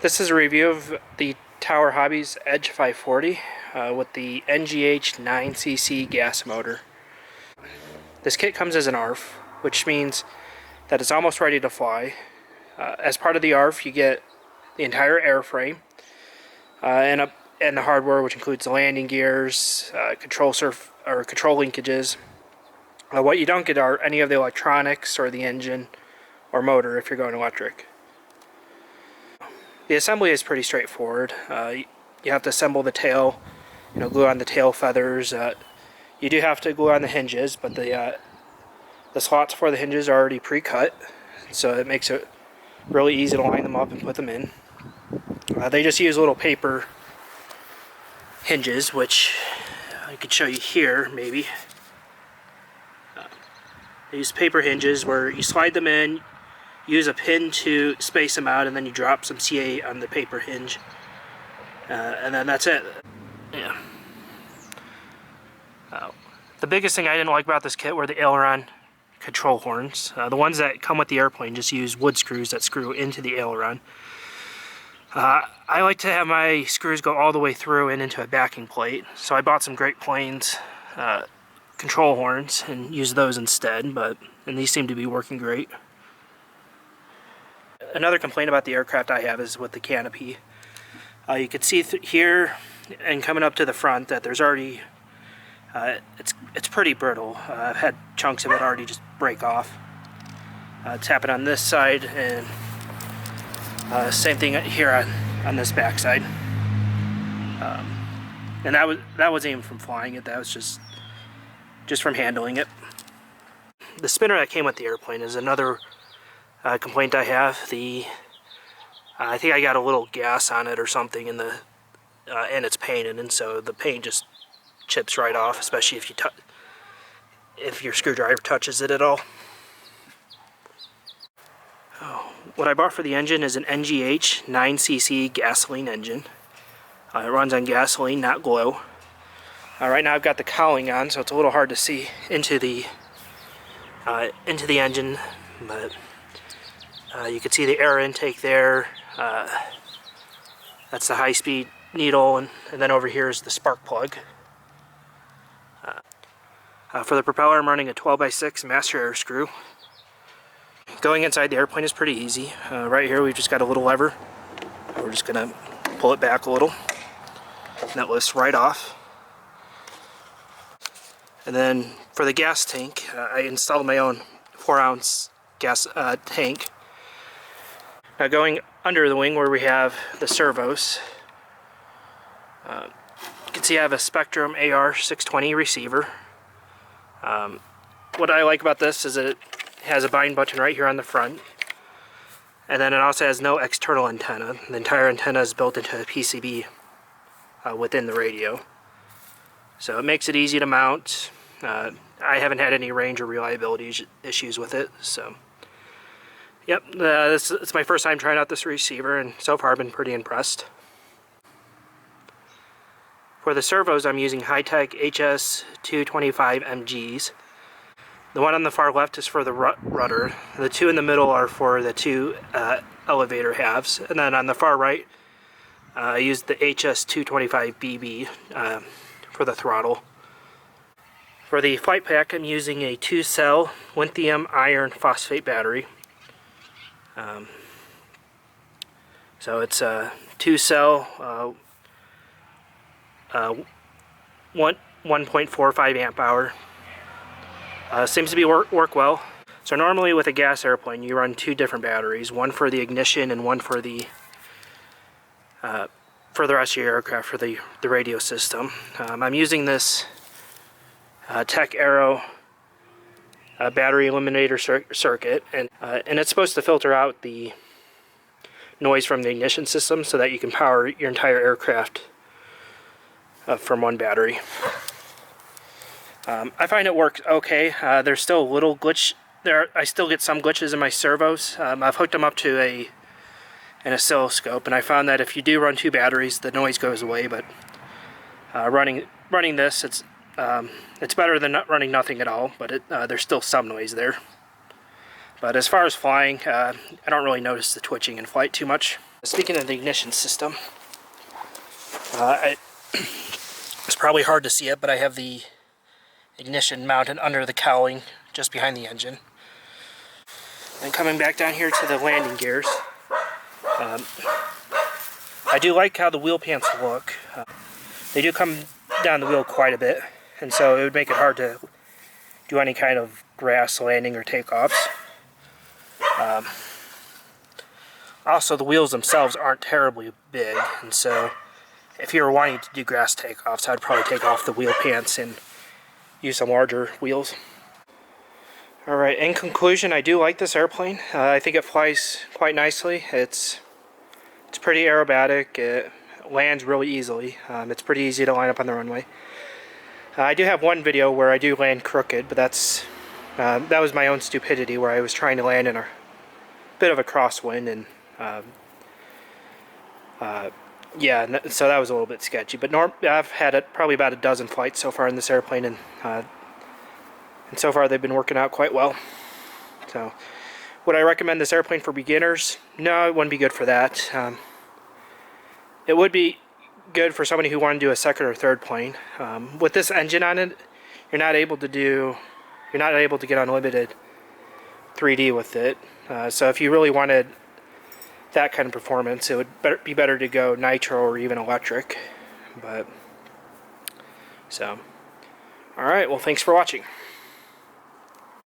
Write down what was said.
This is a review of the Tower Hobbies Edge 540 with the NGH 9cc gas motor. This kit comes as an ARF, which means that it's almost ready to fly. As part of the ARF, you get the entire airframe and the hardware, which includes the landing gears, control linkages. What you don't get are any of the electronics or the engine or motor if you're going electric. The assembly is pretty straightforward. You have to assemble the tail, glue on the tail feathers. You do have to glue on the hinges, but the slots for the hinges are already pre-cut, so it makes it really easy to line them up and put them in. They just use little paper hinges, which I could show you here, maybe. They use paper hinges where you slide them in, use a pin to space them out, and then you drop some CA on the paper hinge, and then that's it. Yeah. The biggest thing I didn't like about this kit were the aileron control horns. The ones that come with the airplane just use wood screws that screw into the aileron. I like to have my screws go all the way through and into a backing plate, so I bought some Great Plains control horns and used those instead, and these seem to be working great. Another complaint about the aircraft I have is with the canopy. You can see here and coming up to the front that there's already it's pretty brittle. I've had chunks of it already just break off. It's happened on this side, and same thing here on this back side. And that wasn't even from flying it. That was just from handling it. The spinner that came with the airplane is another complaint I have. I think I got a little gas on it or something, and it's painted, and so the paint just chips right off, especially if your screwdriver touches it at all. What I bought for the engine is an NGH 9cc gasoline engine. It runs on gasoline, not glow. Right now I've got the cowling on, so it's a little hard to see into the engine, but you can see the air intake there. That's the high-speed needle, and then over here is the spark plug. For the propeller, I'm running a 12x6 master air screw. Going inside the airplane is pretty easy. Right here we've just got a little lever. We're just going to pull it back a little, and that lifts right off. And then for the gas tank, I installed my own 4-ounce gas tank. Now going under the wing where we have the servos, you can see I have a Spektrum AR620 receiver. What I like about this is that it has a bind button right here on the front, and then it also has no external antenna. The entire antenna is built into a PCB within the radio, so it makes it easy to mount. I haven't had any range or reliability issues with it, so yep, it's my first time trying out this receiver, and so far I've been pretty impressed. For the servos, I'm using high-tech HS225 MGs. The one on the far left is for the rudder. The two in the middle are for the two elevator halves. And then on the far right, I used the HS225 BB for the throttle. For the flight pack, I'm using a 2-cell lithium iron phosphate battery. So it's a 2-cell 1.45 amp hour. Seems to be work well. So normally with a gas airplane you run two different batteries, one for the ignition and one for the rest of your aircraft, for the radio system. I'm using this Tech-Aero battery eliminator circuit, and it's supposed to filter out the noise from the ignition system so that you can power your entire aircraft from one battery. I find it works okay. There's still a little glitch there. I still get some glitches in my servos. I've hooked them up to an oscilloscope, and I found that if you do run two batteries, the noise goes away. But running this, it's better than not running nothing at all. But there's still some noise there. But as far as flying, I don't really notice the twitching in flight too much. Speaking of the ignition system, it's probably hard to see it, but I have the ignition mounted under the cowling just behind the engine. And coming back down here to the landing gears, I do like how the wheel pants look. They do come down the wheel quite a bit, and so it would make it hard to do any kind of grass landing or takeoffs. Also, the wheels themselves aren't terribly big, and so if you were wanting to do grass takeoffs, I'd probably take off the wheel pants and use some larger wheels. Alright, in conclusion, I do like this airplane. I think it flies quite nicely. It's pretty aerobatic. It lands really easily. It's pretty easy to line up on the runway. I do have one video where I do land crooked, but that was my own stupidity, where I was trying to land in a bit of a crosswind, and yeah, so that was a little bit sketchy. But I've had probably about a dozen flights so far in this airplane, and so far they've been working out quite well. So, would I recommend this airplane for beginners? No, it wouldn't be good for that. It would be good for somebody who wanted to do a second or third plane. With this engine on it, you're not able to get unlimited 3D with it. So if you really wanted that kind of performance, it would be better to go nitro or even electric. But so, all right. Well, thanks for watching.